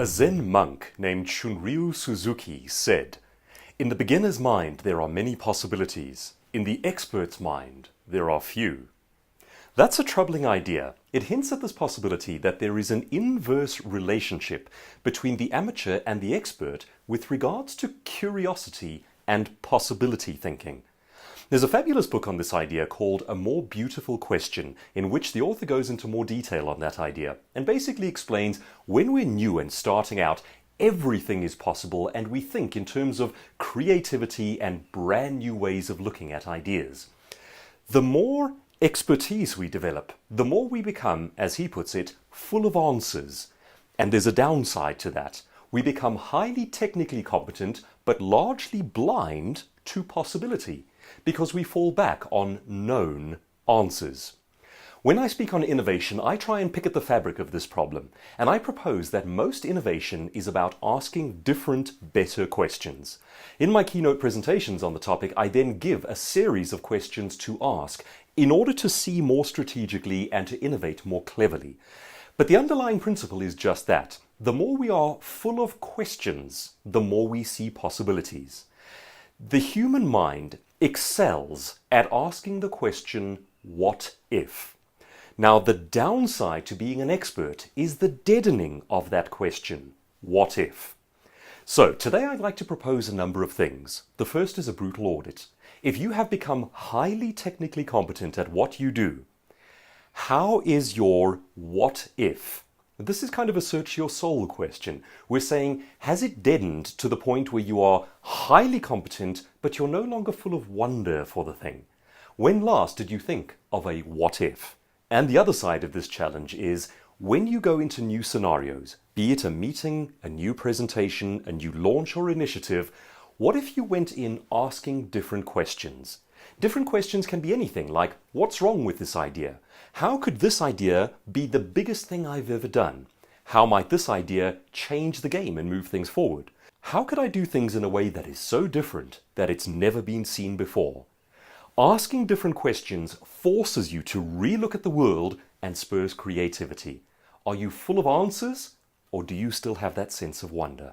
A Zen monk named Shunryu Suzuki said, "In the beginner's mind there are many possibilities. In the expert's mind there are few." That's a troubling idea. It hints at this possibility that there is an inverse relationship between the amateur and the expert with regards to curiosity and possibility thinking. There's a fabulous book on this idea called A More Beautiful Question, in which the author goes into more detail on that idea and basically explains when we're new and starting out, everything is possible and we think in terms of creativity and brand new ways of looking at ideas. The more expertise we develop, the more we become, as he puts it, full of answers. And there's a downside to that. We become highly technically competent but largely blind to possibility, because we fall back on known answers. When I speak on innovation, I try and pick at the fabric of this problem, and I propose that most innovation is about asking different, better questions. In my keynote presentations on the topic, I then give a series of questions to ask in order to see more strategically and to innovate more cleverly. But the underlying principle is just that. The more we are full of questions, the more we see possibilities. The human mind excels at asking the question, what if? Now, the downside to being an expert is the deadening of that question, what if? So, today I'd like to propose a number of things. The first is a brutal audit. If you have become highly technically competent at what you do, how is your what if? This is kind of a search your soul question. We're saying, has it deadened to the point where you are highly competent, but you're no longer full of wonder for the thing? When last did you think of a what if? And the other side of this challenge is, when you go into new scenarios, be it a meeting, a new presentation, a new launch or initiative, what if you went in asking different questions? Different questions can be anything like, what's wrong with this idea? How could this idea be the biggest thing I've ever done? How might this idea change the game and move things forward? How could I do things in a way that is so different that it's never been seen before? Asking different questions forces you to relook at the world and spurs creativity. Are you full of answers, or do you still have that sense of wonder?